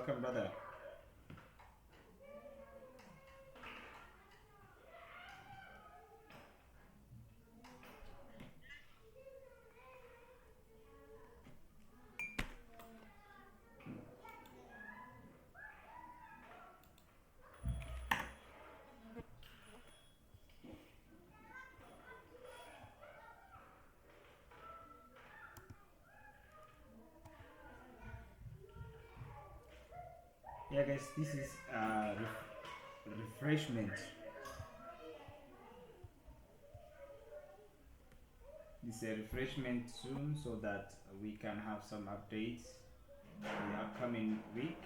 Welcome, brother. Yeah, guys, this is refreshment. This is a refreshment soon, so that we can have some updates in the upcoming week.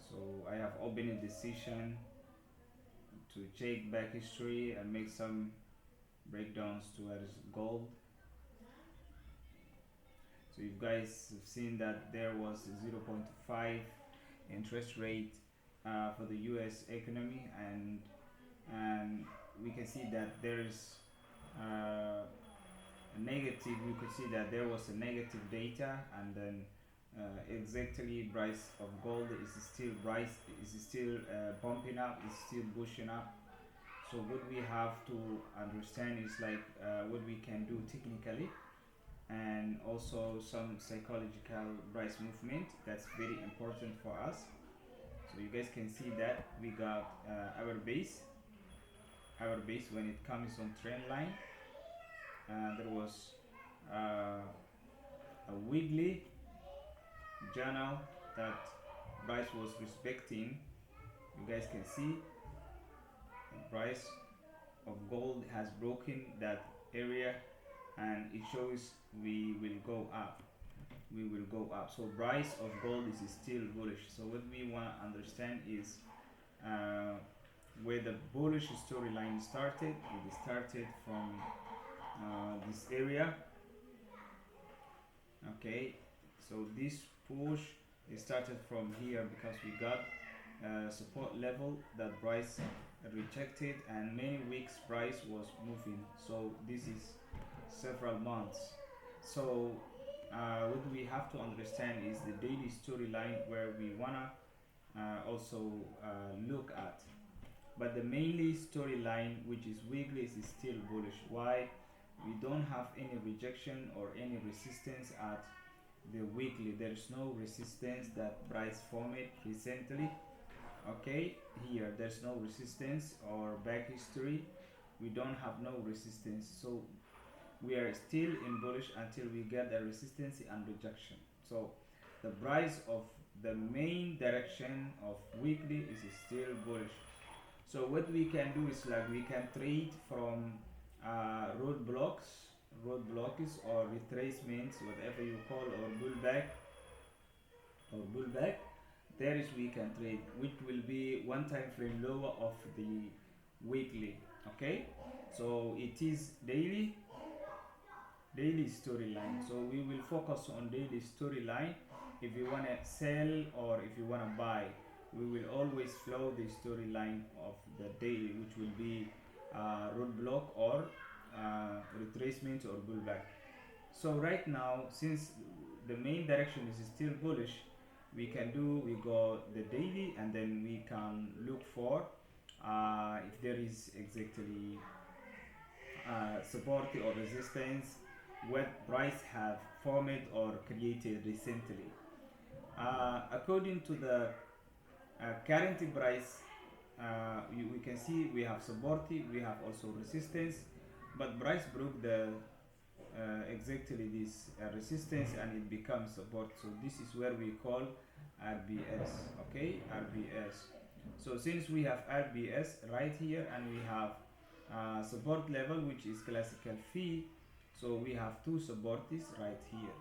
So I have opened a decision to check back history and make some breakdowns towards gold. So you guys have seen that there was a 0.5 interest rate for the U.S. economy, and we can see that there is a negative. We could see that there was a negative data, and then exactly price of gold is still bumping up, is still pushing up. So what we have to understand is like what we can do technically, and also some psychological price movement that's very important for us. So you guys can see that we got our base when it comes on trend line. There was a weekly journal that price was respecting. You guys can see the price of gold has broken that area, and it shows we will go up. We will go up. So price of gold is still bullish. So what we want to understand is uh, where the bullish storyline started. It started from this area. Okay, so this push it started from here because we got support level that price rejected, and many weeks price was moving. So this is several months. So what we have to understand is the daily storyline where we wanna also look at. But the mainly storyline, which is weekly, is still bullish. Why? We don't have any rejection or any resistance at the weekly. There's no resistance that price formed recently. Okay, here there's no resistance or back history. We don't have no resistance. So we are still in bullish until we get the resistance and rejection. So the price of the main direction of weekly is still bullish. So what we can do is like we can trade from roadblocks or retracements, whatever you call, or bullback. There is we can trade, which will be one time frame lower of the weekly. Okay, so it is daily storyline. So we will focus on daily storyline. If you want to sell or if you want to buy, we will always follow the storyline of the daily, which will be roadblock or retracement or pullback. So right now, since the main direction is still bullish, we go the daily, and then we can look for if there is exactly support or resistance what price have formed or created recently. According to the current price, we can see we have support, we have also resistance, but price broke the exactly this resistance and it becomes support. So this is where we call RBS. Okay, RBS. So since we have RBS right here and we have support level, which is classical fee, so we have two supports right here.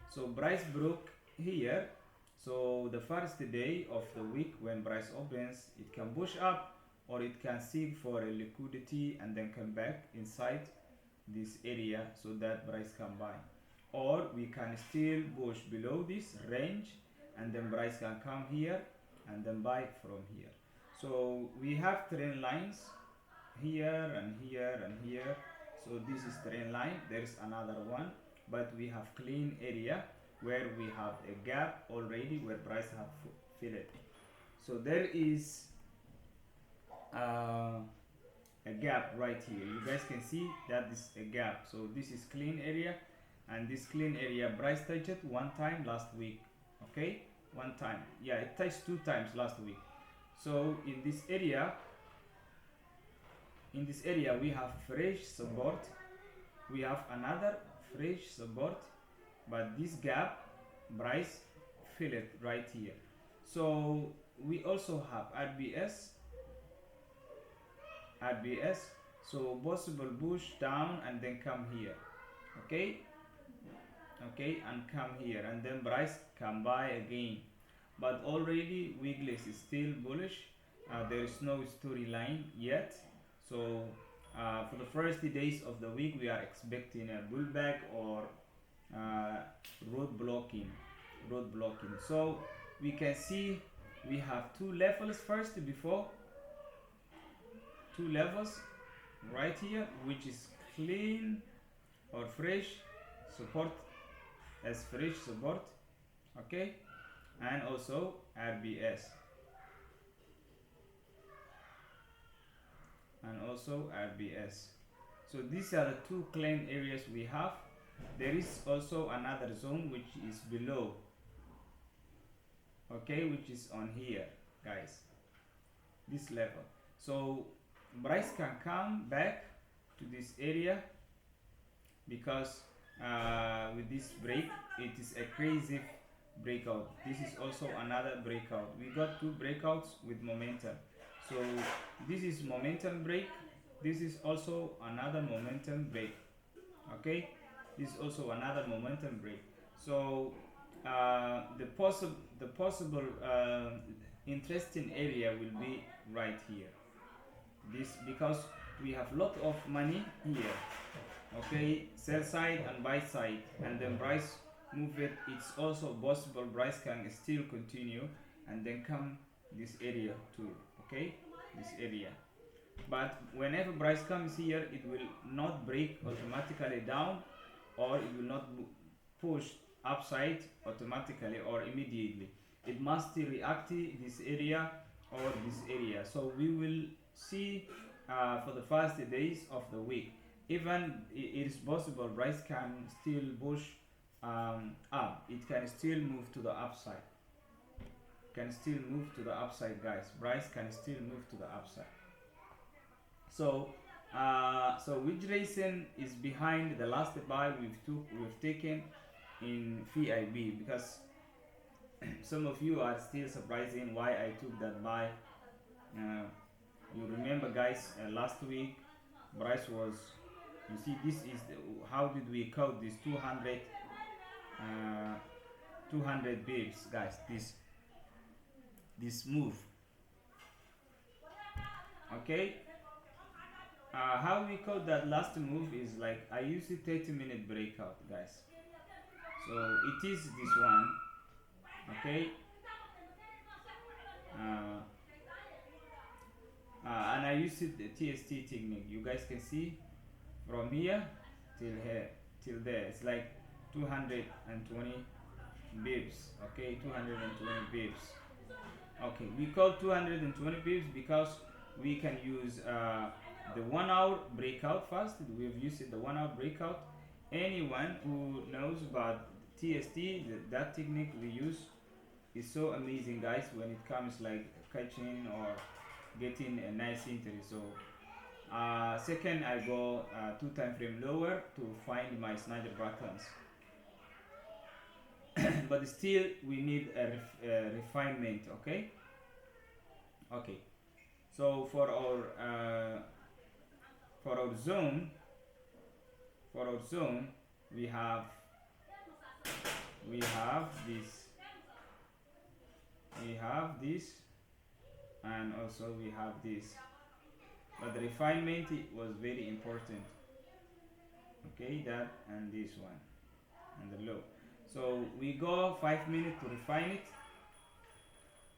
So price broke here. So the first day of the week when price opens, it can push up or it can seek for a liquidity and then come back inside this area so that price can buy, or we can still push below this range and then price can come here and then buy from here. So we have trend lines here and here and here. So this is trend line, there is another one, but we have clean area. where we have a gap already where price have filled. So there is uh, a gap right here. You guys can see that is a gap. So this is clean area, and this clean area price touched it one time last week. Okay, one time. Yeah, it touched two times last week. So in this area we have fresh support, we have another fresh support, but this gap price fill it right here. So we also have RBS, so possible push down and then come here. Okay, and come here, and then price come buy again, but already weeklies is still bullish. There is no storyline yet. So for the first days of the week we are expecting a pullback or uh, road blocking. So we can see we have two levels first, before two levels right here, which is clean or fresh support, as fresh support. Okay, and also RBS, so these are the two clean areas we have. There is also another zone which is below, okay, which is on here, guys, this level. So price can come back to this area because with this break it is a crazy breakout. This is also another breakout. We got two breakouts with momentum. So this is momentum break, this is also another momentum break. Okay, this is also another momentum break. So the possible interesting area will be right here, this, because we have lot of money here. Okay, sell side and buy side, and then price move it. It's also possible price can still continue and then come this area too. Okay, this area, but whenever price comes here it will not break automatically down, or it will not push upside automatically or immediately. It must still react to this area or this area. So we will see for the first days of the week. Even it is possible price can still push up. It can still move to the upside. Guys. Price can still move to the upside. So so which reason is behind the last buy we've taken in VIB? Because some of you are still surprising why I took that buy. You remember, guys, last week price was, you see, this is how did we count this 200 bips, guys, this move. Okay, how we call that last move is like, I use a 30-minute breakout, guys. So it is this one. Okay, and I use it the TST technique. You guys can see from here till here till there, it's like 220 bips. Okay, 220 bips. Okay, we call 220 bips because we can use the 1 hour breakout first. We've used the 1 hour breakout. Anyone who knows about TST, that technique we use is so amazing, guys, when it comes like catching or getting a nice entry. So second, I go 2 time frame lower to find my snatcher patterns. But still we need a refinement. Okay, so for our zone we have this, and also we have this, but the refinement was very important. Okay, that and this one and the low. So we go 5 minutes to refine it,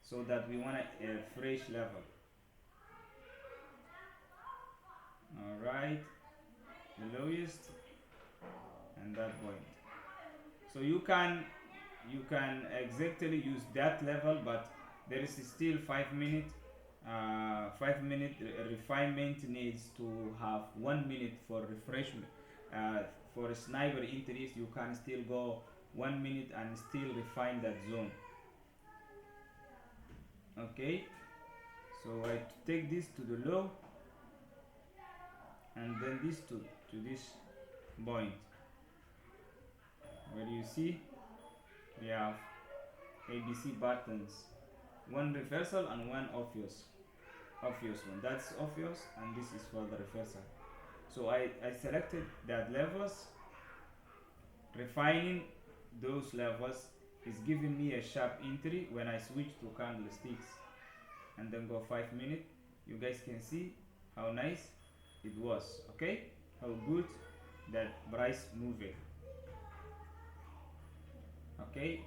so that we want a fresh level. Alright, the lowest and that point. So you can you can exactly use that level, but there is still 5 minute. 5 minute refinement needs to have 1 minute for refreshment. For sniper entries, you can still go 1 minute and still refine that zone. Okay, so I take this to the low and then this to this point where you see we have ABC buttons, one reversal and one obvious one. That's obvious, and this is for the reversal. So I selected that levels. Refining those levels is giving me a sharp entry when I switch to candlesticks and then go 5 minutes. You guys can see how nice it was. Okay, how good that price moving. Okay,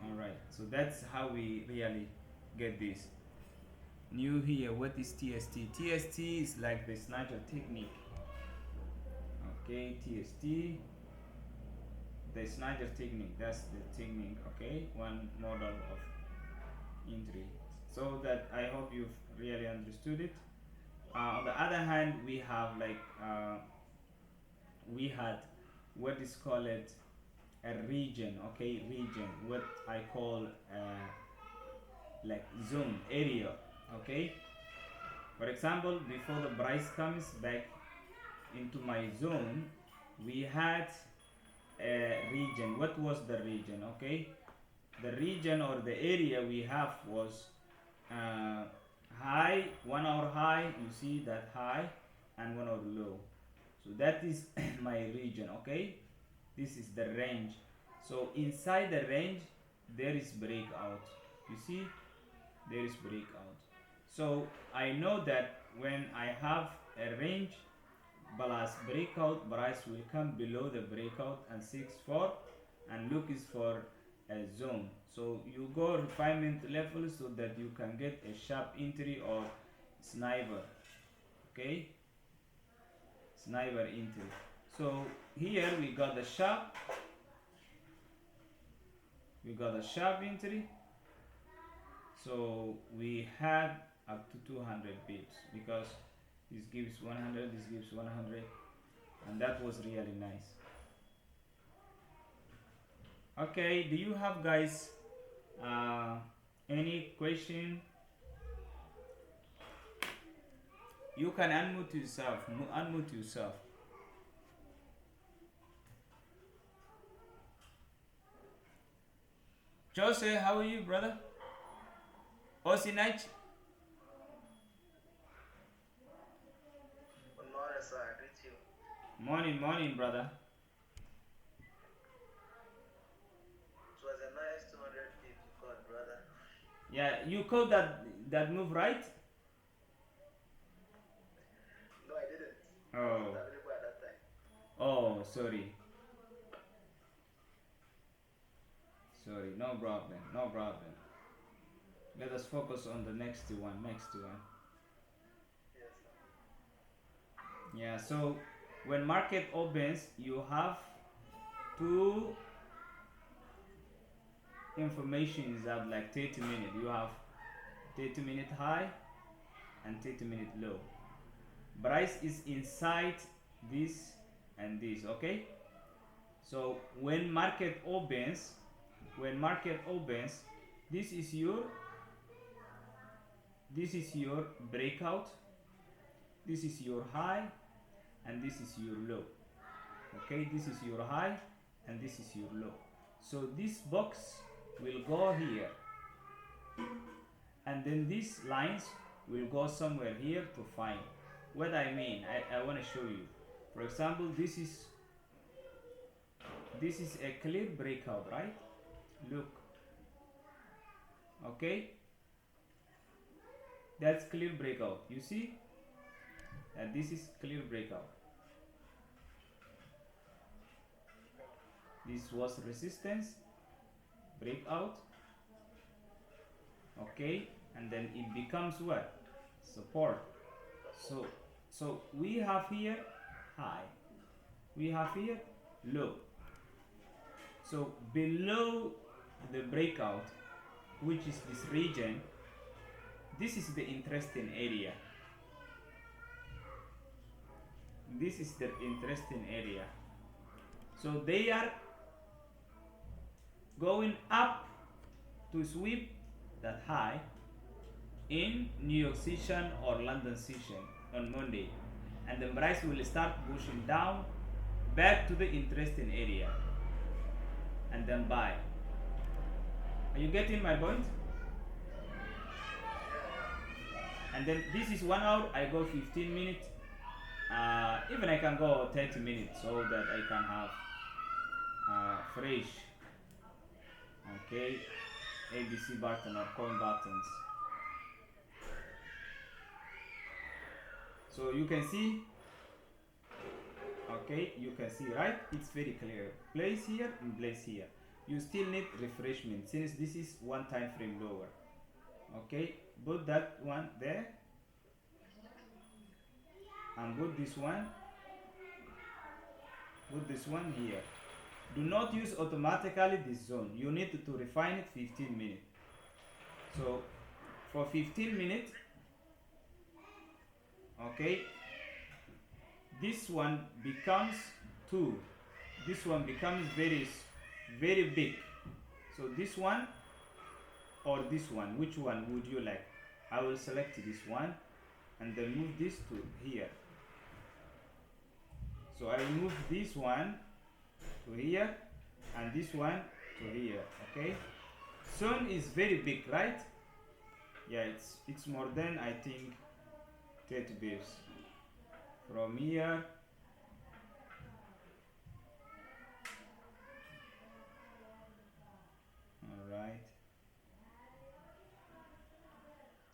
all right, so that's how we really get this. New here, what is TST? TST is like the sniper technique. Okay, TST, the sniper technique, that's the technique. Okay, one model of entry. So that I hope you've really understood it. On the other hand, we have like we had what is called a region. Okay, region, what I call like zone area. Okay, for example, before the price comes back into my zone, we had a region. What was the region? Okay, the region or the area we have was high, 1 hour high, you see that high, and 1 hour low. So that is my region. Okay, this is the range. So inside the range there is breakout. You see, there is breakout. So I know that when I have a range plus breakout, price will come below the breakout and seeks for and look is for a zone. So you go refinement level so that you can get a sharp entry or sniper. Okay, sniper entry. So here we got the sharp, entry. So we had up to 200 pips because this gives 100, this gives 100, and that was really nice. Okay, do you have guys any question? You can unmute yourself. Unmute yourself. Jose, how are you, brother? Osinach? Good morning, sir. I greet you. Morning, brother. It was a nice 200 pips you got, brother. Yeah, you caught that move, right? No, I didn't. I Oh, wasn't available at that time. oh, sorry. Sorry, no problem, no problem. Let us focus on the next one, Yes, sir. Yeah, so when market opens, you have two informations of like 30 minutes. You have 30-minute high and 30-minute low. Price is inside this and this, okay? So when market opens, this is your breakout, this is your high, and this is your low. Okay, this is your high and this is your low. So this box will go here, and then these lines will go somewhere here to find what I mean. I want to show you. For example, this is a clear breakout, right? Look, okay, that's clear breakout. You see that this is clear breakout. This was resistance, breakout, okay, and then it becomes what? Support. So we have here high, we have here low. So below the breakout, which is this region, this is the interesting area. This is the interesting area. So they are going up to sweep that high in New York session or London session on Monday, and the price will start pushing down back to the interesting area and then buy. Are you getting my point? And then this is 1 hour. I go 15 minutes. Even I can go 30 minutes so that I can have fresh, okay, ABC button or coin buttons. So you can see, okay, you can see, right? It's very clear. Place here and place here. You still need refreshment since this is one time frame lower. Okay, put that one there and put this one here. Do not use automatically this zone. You need to refine it 15 minutes. So for 15 minutes, okay, this one becomes 2. This one becomes very big. So this one or this one, which one would you like? I will select this one and then move this to here. So I will move this one to here and this one to here. Okay, zone is very big, right? Yeah, it's more than, I think, 30 bits from here. All right,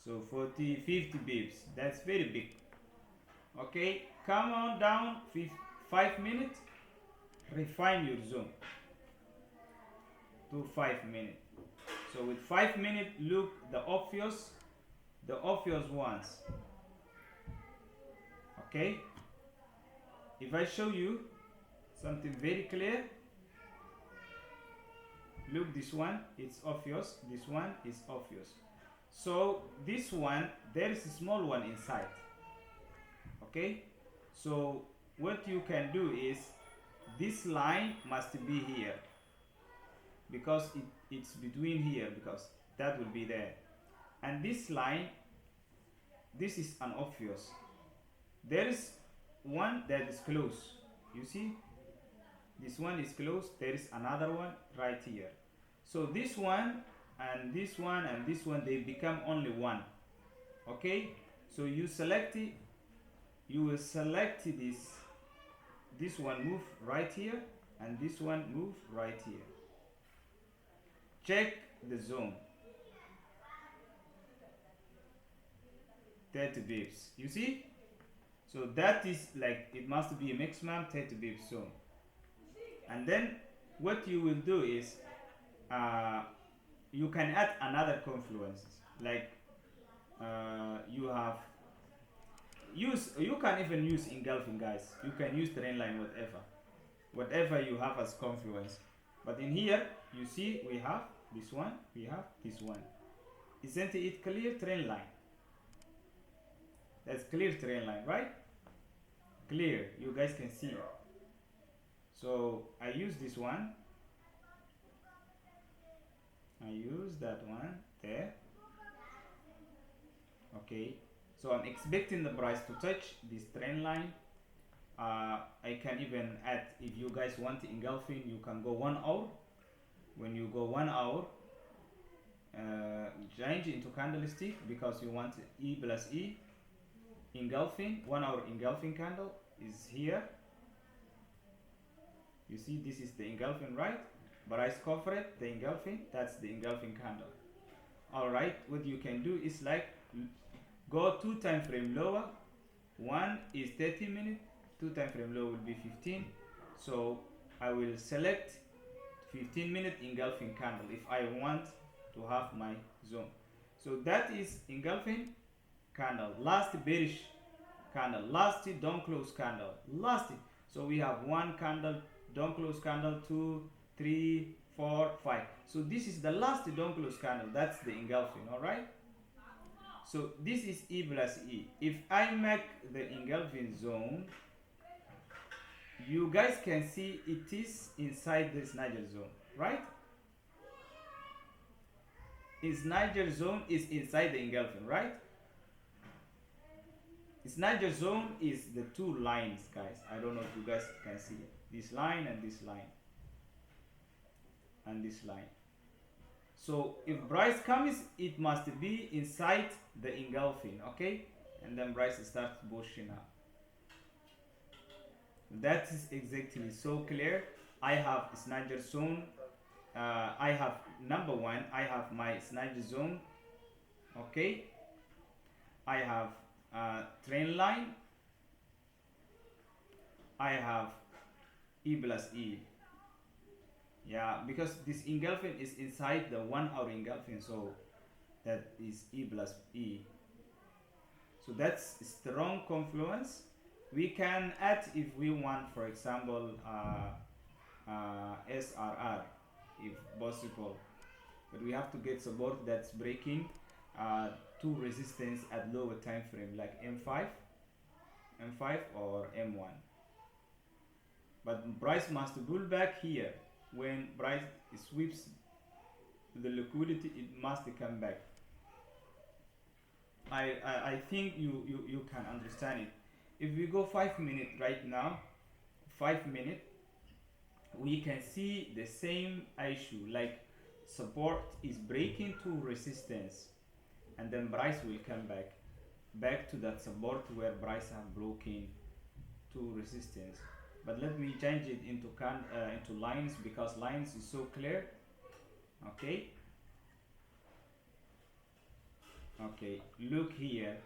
so 40 50 bips, that's very big. Okay, come on down 5 minutes, refine your zone to 5 minutes. So with 5 minutes, look the obvious ones. Okay, if I show you something very clear, look, this one, it's obvious, this one is obvious. So this one, there is a small one inside. Okay, so what you can do is, this line must be here because it's between here, because that will be there, and this line, this is an obvious. There is one that is close, you see, this one is close, there is another one right here. So this one and this one and this one, they become only one. Okay, so you select it, you will select this one move right here and this one move right here. Check the zone, 30 bips, you see. So that is like, it must be a maximum 30 bips zone. And then what you will do is, you can add another confluences, like you can even use engulfing, guys. You can use trend line, whatever you have as confluence. But in here, you see, we have this one, we have this one. Isn't it clear trend line? That's clear trend line, right? Clear, you guys can see. So I use this one, I use that one there. Okay, so I'm expecting the price to touch this trend line. I can even add, if you guys want engulfing, you can go 1 hour. When you go 1 hour, change into candlestick, because you want E plus E engulfing. 1 hour engulfing candle is here. You see, this is the engulfing, right? Price covered the engulfing, that's the engulfing candle. All right, what you can do is like go 2 time frame lower. One is 30 minutes, 2 time frame lower will be 15. So I will select 15-minute engulfing candle if I want to have my zone. So that is engulfing candle, last bearish candle, last don't close candle, last. So we have one candle don't close candle, 2, 3, 4, 5. So this is the last don't close candle. That's the engulfing, all right? So this is E plus E. If I make the engulfing zone, you guys can see it is inside this Niger zone, right? Its Niger zone is inside the engulfing, right? Its Niger zone is the two lines, guys. I don't know if you guys can see it. This line and this line. And this line. So if price comes, it must be inside the engulfing, okay? And then price starts pushing up. That is exactly so clear. I have Snyder zone. I have number one. I have my Snyder zone. Okay. I have trend line. I have E plus E. Yeah, because this engulfing is inside the 1 hour engulfing, so that is E plus E. So that's strong confluence. We can add if we want, for example, SRR if possible, but we have to get support that's breaking two resistance at lower time frame like M5 or M1. But price must pull back here. When price sweeps the liquidity, it must come back. I think you can understand it. If we go 5 minutes right now, 5 minutes, we can see the same issue, like support is breaking to resistance, and then price will come back to that support where price have broken to resistance. But let me change it into lines, because lines is so clear. Okay, look here.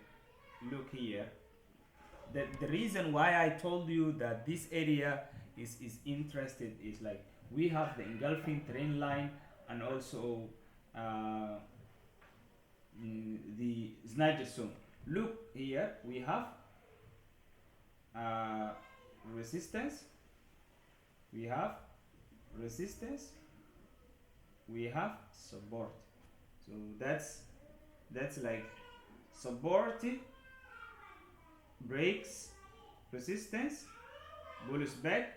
The reason why I told you that this area is interested is like we have the engulfing trend line, and also the Snyder zone. Look here, we have resistance, we have support. So that's like supported, breaks resistance, bullish back,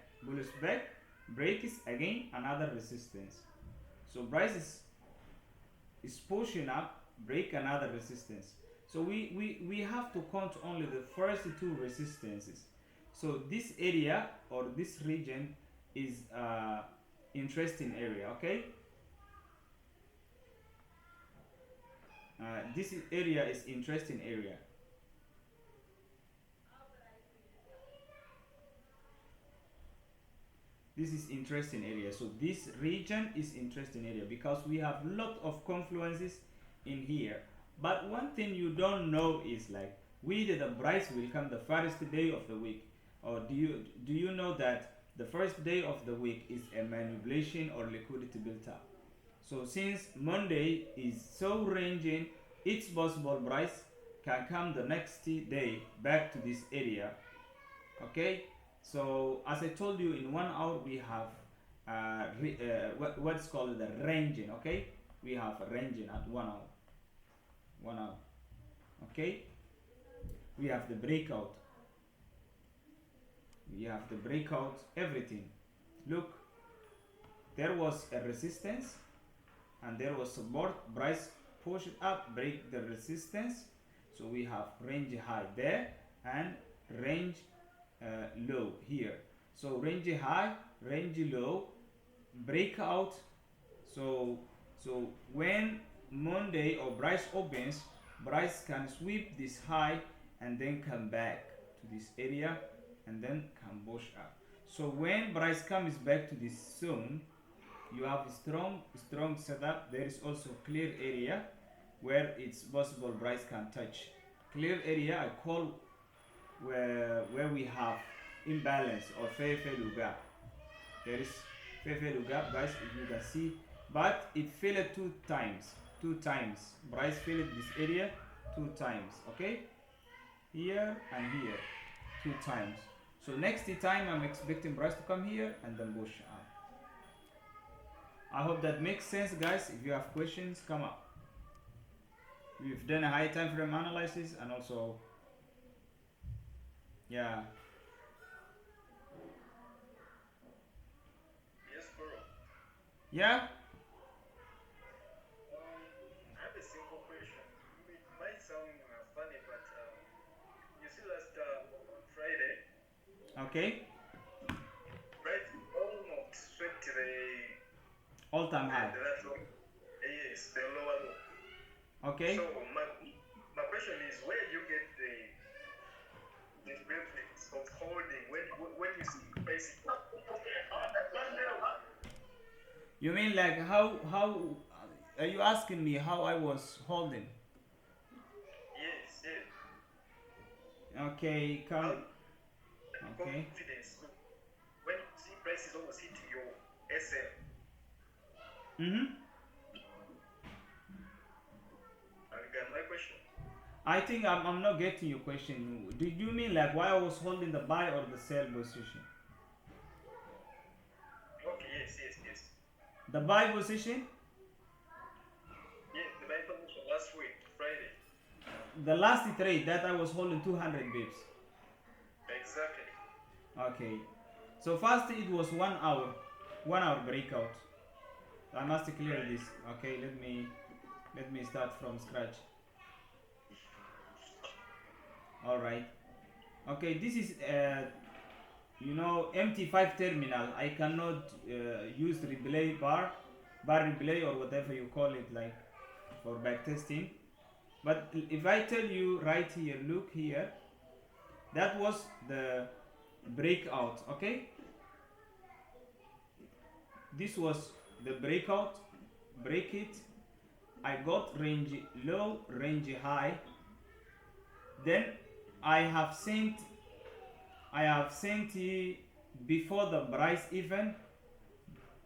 breaks again another resistance. So price is pushing up, break another resistance. So we have to count only the first two resistances. So this area or this region is interesting area, okay? This area is interesting area. This is interesting area. So this region is interesting area because we have lot of confluences in here. But one thing you don't know is like whether the price will come the first day of the week, or do you know that the first day of the week is a manipulation or liquidity built up. So since Monday is so ranging, it's possible price can come the next day back to this area. Okay, so as I told you, in 1 hour we have what's called the ranging. Okay, we have a ranging at 1 hour. 1 hour. Okay, we have the breakout. Everything. Look, there was a resistance and there was support. Price push it up, break the resistance. So we have range high there and range low here. So range high, range low, breakout. So when Monday or price opens, price can sweep this high and then come back to this area and then can push up. So when price comes back to this zone, you have a strong setup. There is also clear area where it's possible price can touch. Clear area I call where we have imbalance or fair value gap. There is fair value gap, guys, if you can see, but it failed two times. Price failed this area 2 times. Okay, here and here 2 times. So next time I'm expecting price to come here and then push up. I hope that makes sense, guys. If you have questions, come up. We've done a high time frame analysis and also, yeah. Yes, bro. Yeah? I have a simple question. It might sound funny, but you see last on Friday, Okay. right? Almost swept the All time high. last low. Yes, the lower low. Okay. So my question is, where do you get the reflex of holding when you see basic? You mean like how are you asking me how I was holding? Yes, yes. Okay, come. Okay. Confidence. When you see price is almost hitting your SL. Mm-hmm. I got my question. I think I'm not getting your question. Do you mean like why I was holding the buy or the sell position? Okay, yes. The buy position, Yes, the buy position last week, Friday. the last trade that I was holding 200 bips. Exactly. Okay. So first it was 1 hour breakout. I must clear Right. this. Okay, let me start from scratch. All right. Okay, this is MT5 terminal. I cannot use replay bar replay or whatever you call it, like for backtesting. But if I tell you right here, look here, that was the breakout. Okay, this was the breakout. Break it. I got range low, range high. Then I have sent before the price even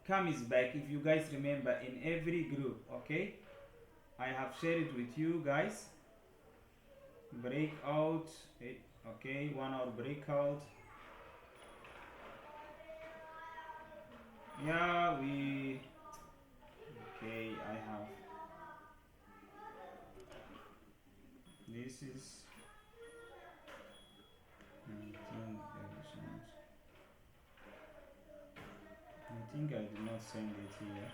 comes back. If you guys remember, in every group, okay, I have shared it with you guys. Breakout, okay, 1 hour breakout. Yeah, okay, I have, this is 19 editions. I think I did not send it here.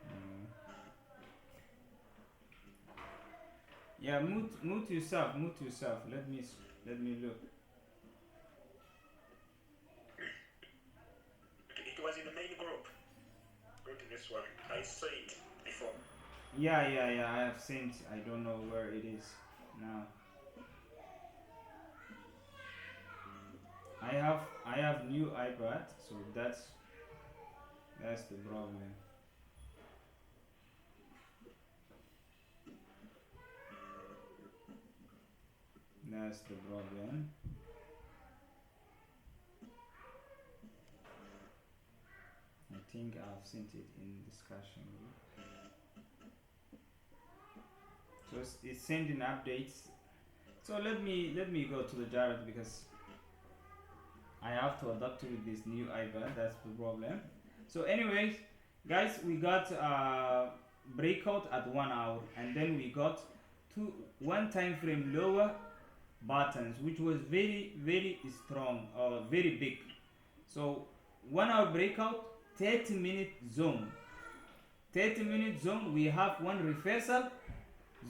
No. Yeah, mute yourself. Let me look. It was in the main group. Go to this one. I saw it before. Yeah. I have sent. I don't know where it is now. I have new iPad, so that's the problem. That's the problem. I think I've sent it in discussion group. So it's sending updates. So let me go to the Jared because I have to adapt with this new iPad. That's the problem. So anyways, guys, we got breakout at 1 hour, and then we got one time frame lower buttons, which was very strong or very big. So 1 hour breakout, 30-minute zone. 30-minute zone, we have one reversal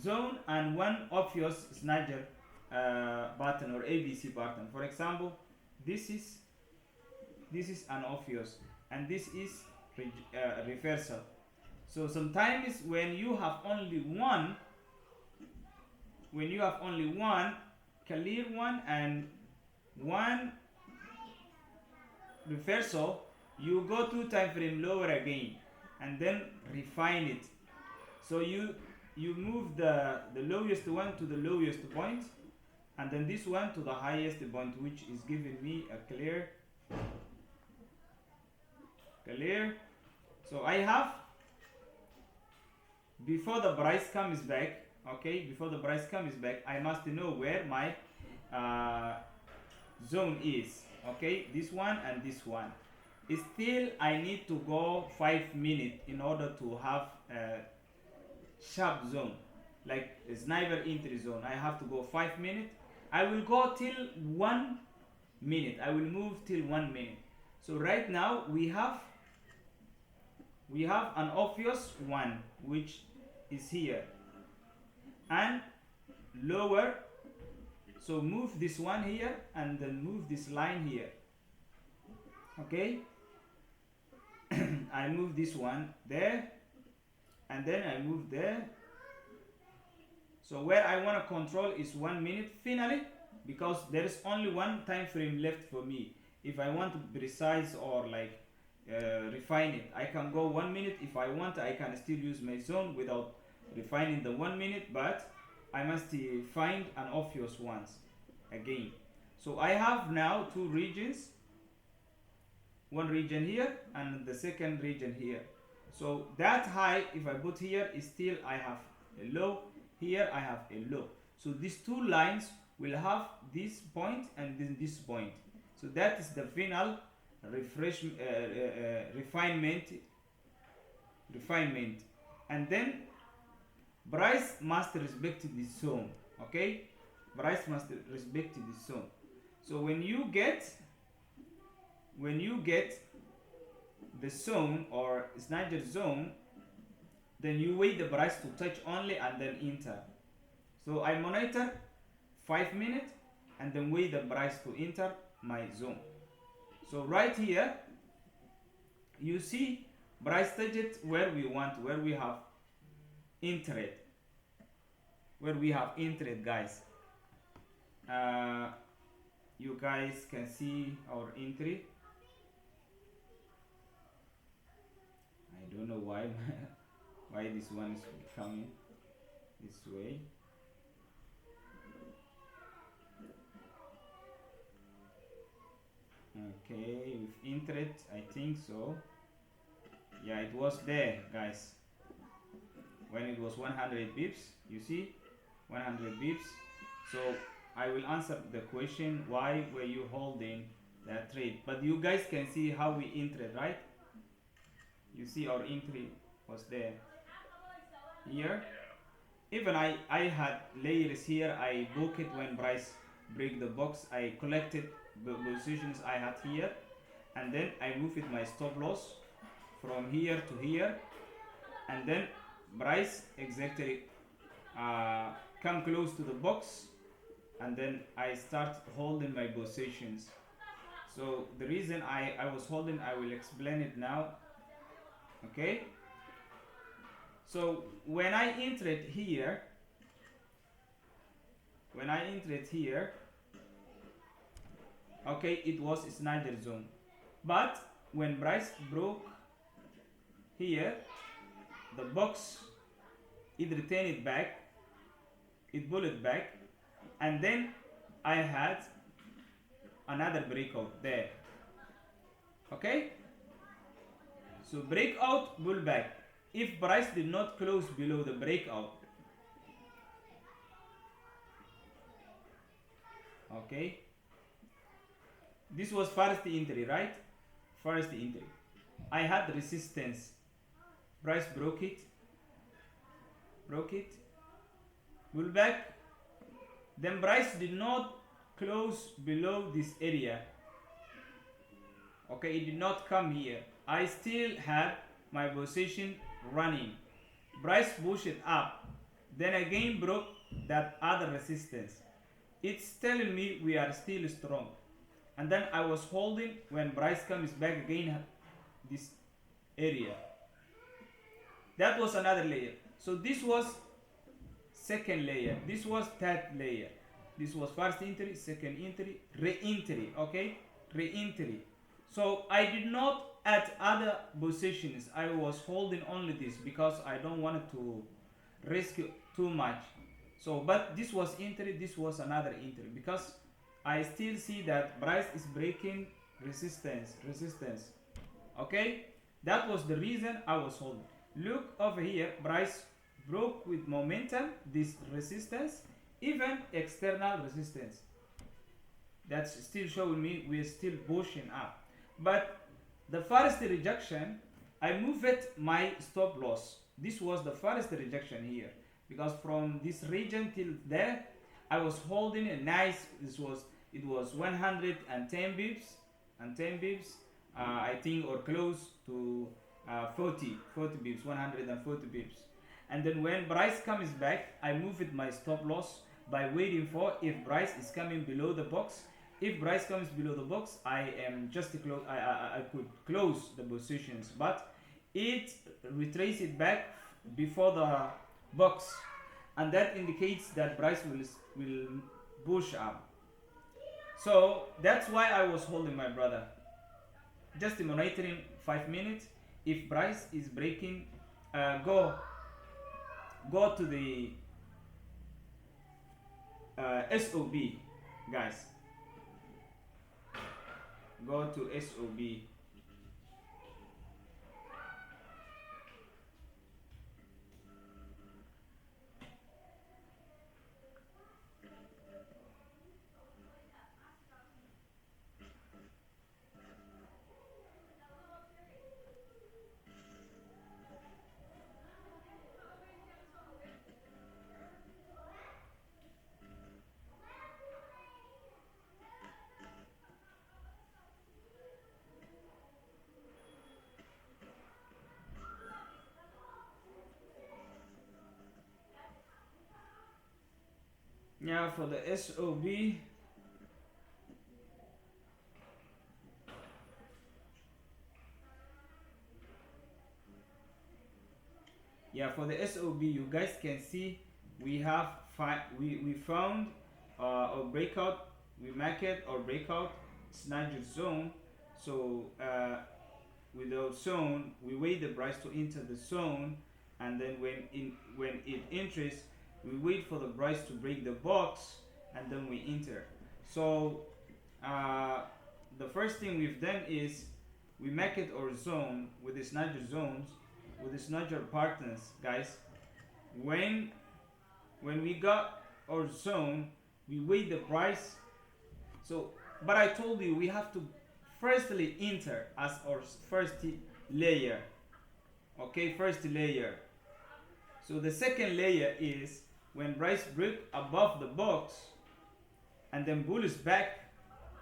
zone and one obvious snatcher button or ABC button. For example, this is an obvious and this is reversal. So sometimes when you have only one, clear one and one reversal, you go 2 time frame lower again and then refine it. So you move the lowest one to the lowest point, and then this one to the highest point, which is giving me a clear. So I have, before the price comes back, I must know where my zone is. Okay, this one and this one. Still, I need to go 5 minutes in order to have a sharp zone, like a sniper entry zone. I have to go 5 minutes. I will go till 1 minute. I will move till 1 minute. So right now we have an obvious one which is here and lower. So move this one here and then move this line here. Okay, I move this one there and then I move there. So where I want to control is 1 minute finally, because there is only one time frame left for me. If I want to be precise or like refine it, I can go 1 minute. If I want, I can still use my zone without refining the 1 minute, but I must find an obvious ones again. So I have now two regions, one region here and the second region here. So that high, if I put here, is still I have a low. Here I have a low. So these two lines will have this point and then this point. So that is the final refinement. And then price must respect this zone. Okay, price must respect this zone. So when you get the zone or sniper zone, then you wait the price to touch only and then enter. So I monitor 5 minutes and then wait the price to enter my zone. So right here you see price touch it where we want, where we have entered, guys. You guys can see our entry. I don't know why why this one is coming this way. Okay, with entered, I think so. Yeah, it was there, guys, when it was 100 bips. You see, 100 bips. So I will answer the question, why were you holding that trade? But you guys can see how we entered, right? You see our entry was there here. Even I had layers here. I book it when price break the box. I collected the positions I had here, and then I move it my stop loss from here to here, and then price exactly come close to the box, and then I start holding my positions. So the reason I was holding, I will explain it now. Okay, so when I entered here, okay, it was sniper zone. But when price broke here, the box, it returned it back, it pulled it back, and then I had another breakout there. Okay, so breakout, pullback. If price did not close below the breakout, okay, this was first entry, right? First entry, I had resistance. Price broke it, pullback. Then price did not close below this area. Okay, it did not come here. I still had my position running. Price pushed it up, then again broke that other resistance. It's telling me we are still strong. And then I was holding when price comes back again this area. That was another layer. So this was second layer. This was third layer. This was first entry, second entry, re-entry. Okay, re-entry. So I did not add other positions. I was holding only this because I don't want to risk too much. So, but this was entry, this was another entry, because I still see that price is breaking resistance. Okay, that was the reason I was holding. Look over here, price broke with momentum this resistance, even external resistance. That's still showing me we're still pushing up. But the first rejection, I moved my stop loss. This was the first rejection here, because from this region till there, I was holding a nice. It was 110 bips and 10 bips, I think, or close to 40 bips, 140 bips. And then when price comes back, I move with my stop loss by waiting for if price is coming below the box. If price comes below the box, I am just close. I could close the positions, but it retrace it back before the box, and that indicates that price will push up. So that's why I was holding, my brother, just monitoring 5 minutes. If price is breaking, go to the SOB, guys. Go to SOB. Yeah, for the SOB, yeah, for the SOB, you guys can see we have we found a breakout. We market or breakout snatcher zone. So with the zone, we wait the price to enter the zone, and then when it enters, we wait for the price to break the box, and then we enter. So uh, the first thing we've done is we make it our zone with the snatcher zones, with the snatcher partners, guys. when when we got our zone, we wait the price. So but I told you we have to firstly enter as our first layer. Okay, first layer. So the second layer is when price break above the box and then bullish back.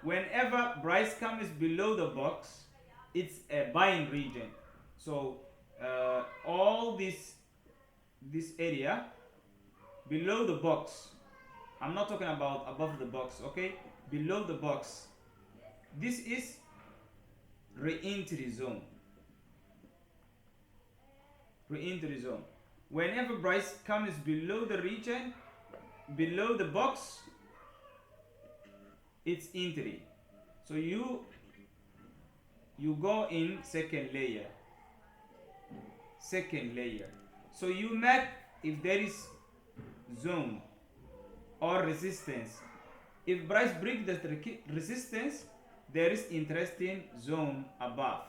Whenever price comes below the box, it's a buying region. So all this area below the box, I'm not talking about above the box, okay, below the box, this is re-entry zone. Re-entry zone. Whenever price comes below the region, below the box, it's entry. So you go in second layer. Second layer. So you make, if there is zone or resistance, if price break the resistance, there is interesting zone above.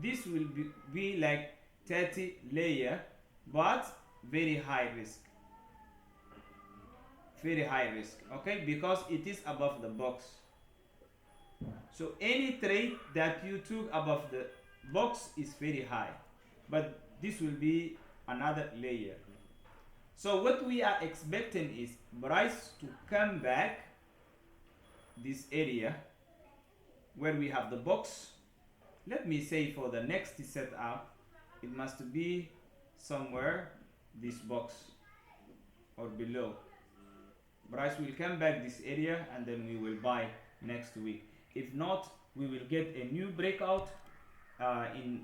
This will be like 30 layer, but very high risk. Very high risk, okay, because it is above the box. So any trade that you took above the box is very high, but this will be another layer. So what we are expecting is price to come back this area where we have the box. Let me say for the next setup, it must be somewhere this box or below. Price will come back this area, and then we will buy next week. If not, we will get a new breakout in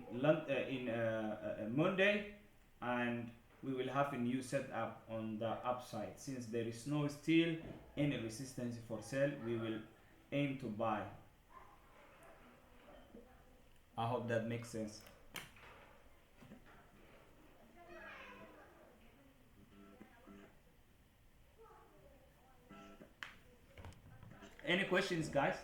Monday, and we will have a new setup on the upside. Since there is no still any resistance for sell, we will aim to buy. I hope that makes sense. Any questions, guys?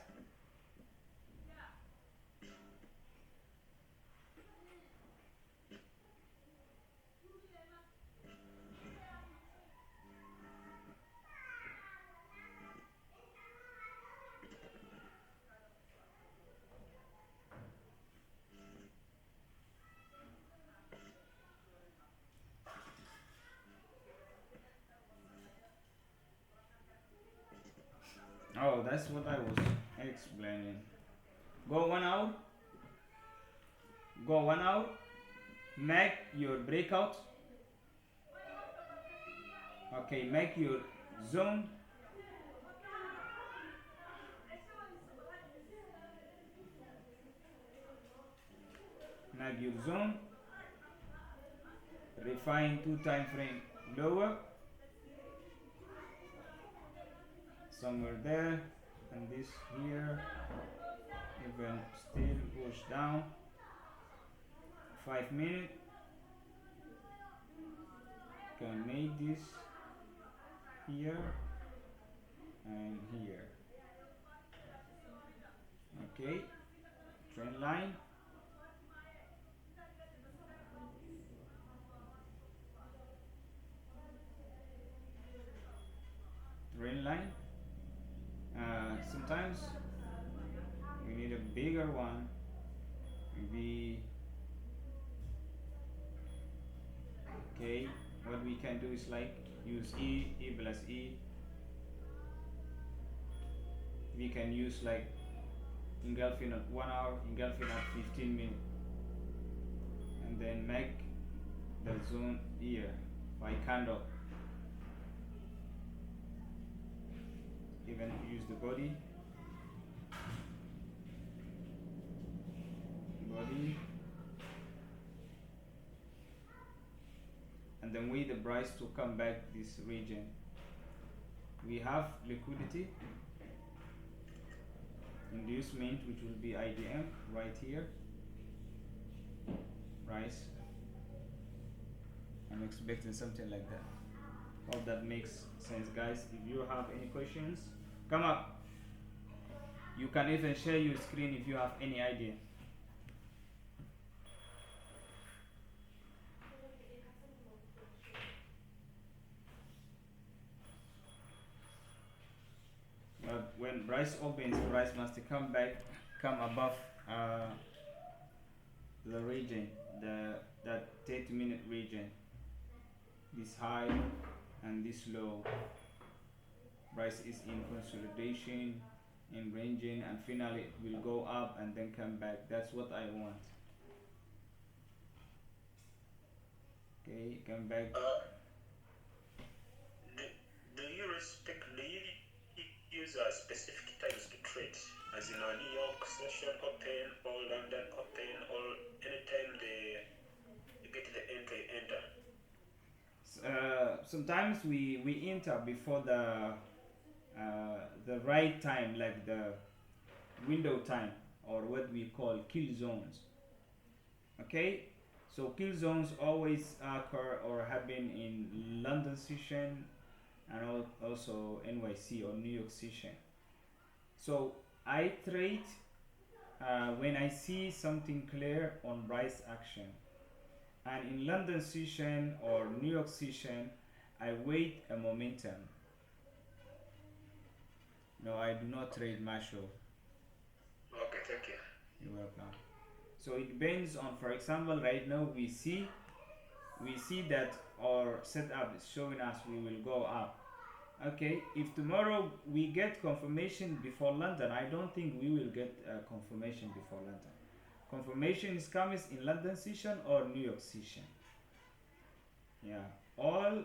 that's what I was explaining. Go 1 hour, go 1 hour, make your breakout. Okay, make your zone. Make your zone. Refine 2 time frame lower, somewhere there, and this here, even still push down. 5 minutes. Can make this here and here. Okay, trend line. Trend line. Sometimes we need a bigger one. Maybe. Okay, what we can do is like use E plus E. We can use like engulfing at 1 hour, engulfing at 15 minutes, and then make the zone here by candle. Even use the body, and then wait the price to come back this region. We have liquidity, inducement, which will be IDM right here. Price. I'm expecting something like that. Hope that makes sense, guys. If you have any questions, come up. You can even share your screen if you have any idea. But when price opens, price must come back, come above the region, that 30-minute region. This high and this low. Price is in consolidation, in ranging, and finally it will go up and then come back. That's what I want. Okay, come back. Do you use specific times to trade, as in a New York session open or London open, or anytime you get the entry enter? Sometimes we enter before the right time, like the window time, or what we call kill zones. Okay, so kill zones always occur or happen in London session and also NYC or New York session. So I trade when I see something clear on price action, and in London session or New York session I wait a momentum. No, I do not trade Marshall. Okay, thank you. You're welcome. So it depends on, for example, right now we see that our setup is showing us we will go up. Okay, if tomorrow we get confirmation before London, I don't think we will get confirmation before London. Confirmation is coming in London session or New York session. Yeah, all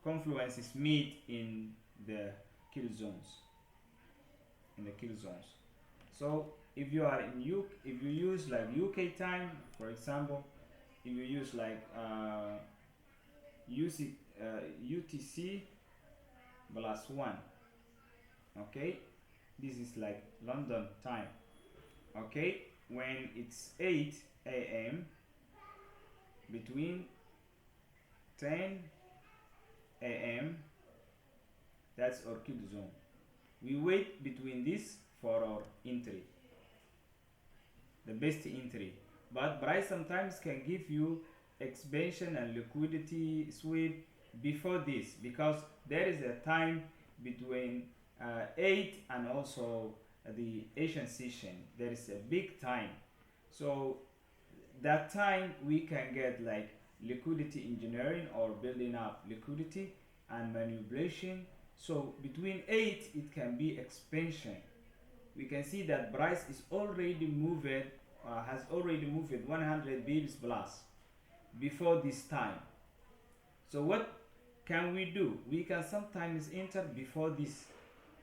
confluences meet in the kill zones. So if you are in if you use like UK time, for example, if you use like UTC +1, okay, this is like London time. Okay, when it's 8 a.m. between 10 a.m. that's our kill zone. We wait between this for our entry, the best entry. But price sometimes can give you expansion and liquidity sweep before this, because there is a time between 8 and also the Asian session. There is a big time. So that time we can get like liquidity engineering or building up liquidity and manipulation So between 8 it can be expansion. We can see that price is already moved, has already moved 100 bips plus before this time. So what can we do? We can sometimes enter before this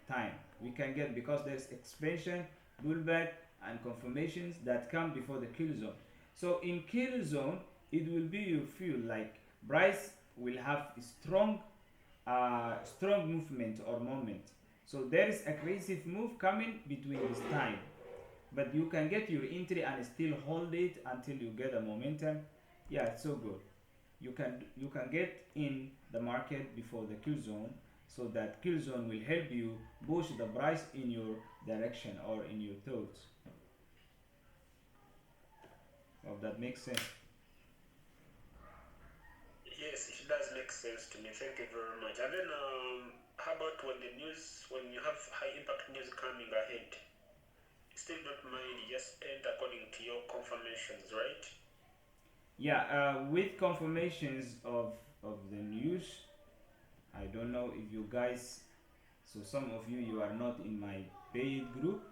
time. We can get, because there's expansion, pullback, and confirmations that come before the kill zone. So in kill zone, it will be, you feel like price will have a strong movement or moment. So there is aggressive move coming between this time, but you can get your entry and still hold it until you get a momentum. Yeah, it's so good. You can get in the market before the kill zone, so that kill zone will help you push the price in your direction or in your thoughts. Hope that makes sense. Yes, it does make sense to me. Thank you very much. And then, how about when you have high impact news coming ahead? Still don't mind, just end according to your confirmations, right? Yeah, with confirmations of the news, I don't know if you guys, so some of you, you are not in my paid group,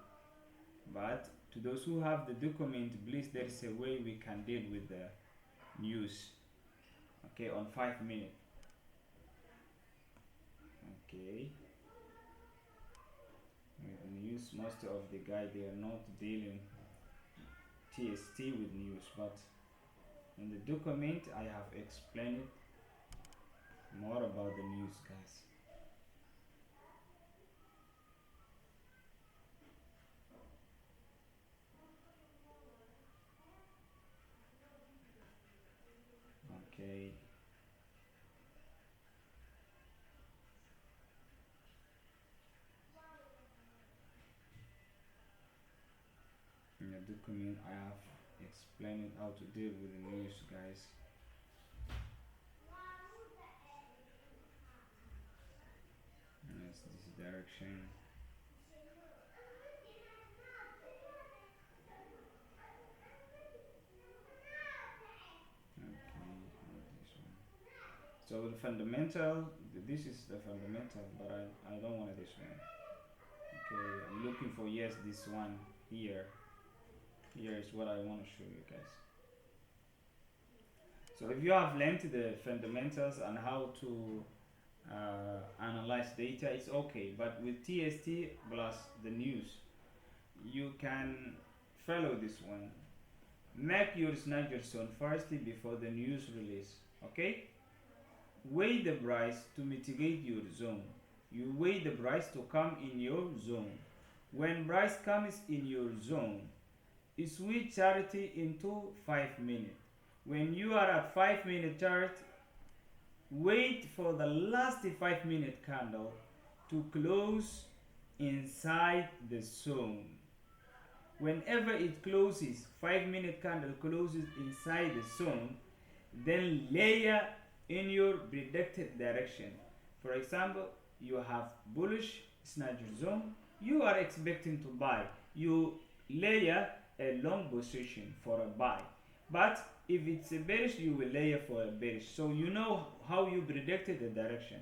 but to those who have the document, please, there is a way we can deal with the news. Okay, on 5 minutes. Okay, with news, most of the guy, they are not dealing TST with news, but in the document I have explained more about the news, guys. Okay, in the document I have explained how to deal with the news, guys. Yes, this direction. Okay, not this one. So the fundamental, this is the fundamental, but I don't want this one. Okay, I'm looking for, yes, this one here. Here is what I want to show you guys. So if you have learned the fundamentals and how to analyze data, it's okay. But with TST plus the news, you can follow this one. Make your snagger zone first before the news release. Okay? Weigh the price to mitigate your zone. You weigh the price to come in your zone. When price comes in your zone, switch chart into 5 minutes. When you are at 5 minute chart, wait for the last 5 minute candle to close inside the zone. Whenever it closes, 5 minute candle closes inside the zone, then layer in your predicted direction. For example, you have bullish snatcher zone, you are expecting to buy. You layer a long position for a buy. But if it's a bearish, you will layer for a bearish. So you know how you predicted the direction.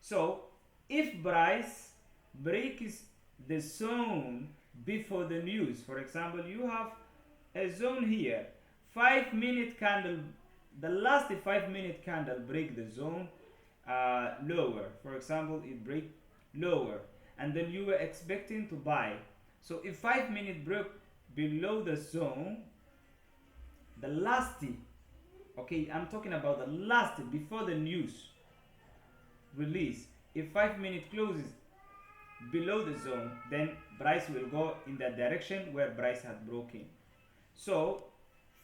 So if price breaks the zone before the news, for example, you have a zone here, 5 minute candle, the last 5 minute candle break the zone lower. For example, it break lower, and then you were expecting to buy. So if 5 minute broke below the zone, the last, okay, I'm talking about the last before the news release. If 5 minute closes below the zone, then price will go in the direction where price had broken. So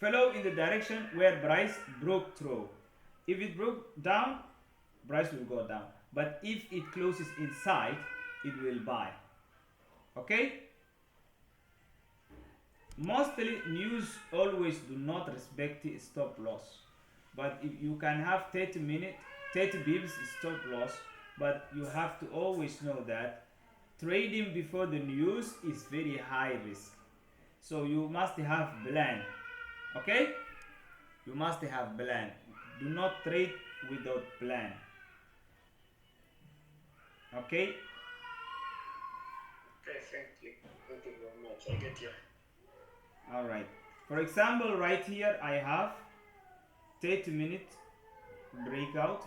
follow in the direction where price broke through. If it broke down, price will go down. But if it closes inside, it will buy. Okay? Mostly news always do not respect stop loss. But if you can have 30 minute, 30 bips stop loss, but you have to always know that trading before the news is very high risk. So you must have plan. Okay? You must have plan. Do not trade without plan. Okay. Okay, thank you very much. I get you. All right. For example, right here I have 30-minute breakout.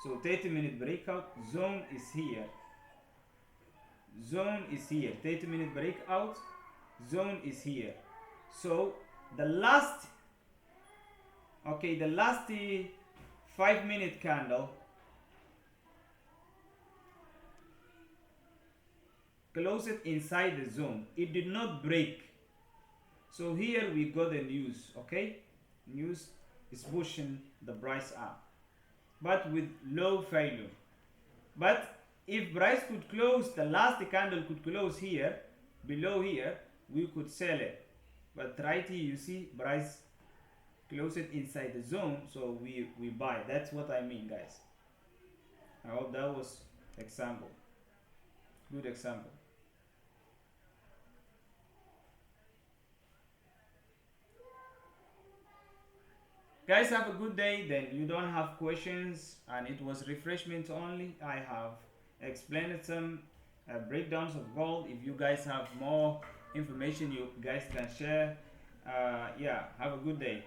So 30-minute breakout, zone is here. Zone is here. 30-minute breakout, zone is here. So the last, okay, the last 5-minute candle closed inside the zone. It did not break. So here we got the news, okay? News is pushing the price up, but with low value. But if price could close, the last candle could close here, below here, we could sell it. But right here, you see, price close it inside the zone, so we buy. That's what I mean, guys. I hope that was example. Good example. Guys, have a good day. Then you don't have questions, and it was refreshment only. I have explained some breakdowns of gold. If you guys have more information, you guys can share. Yeah, have a good day.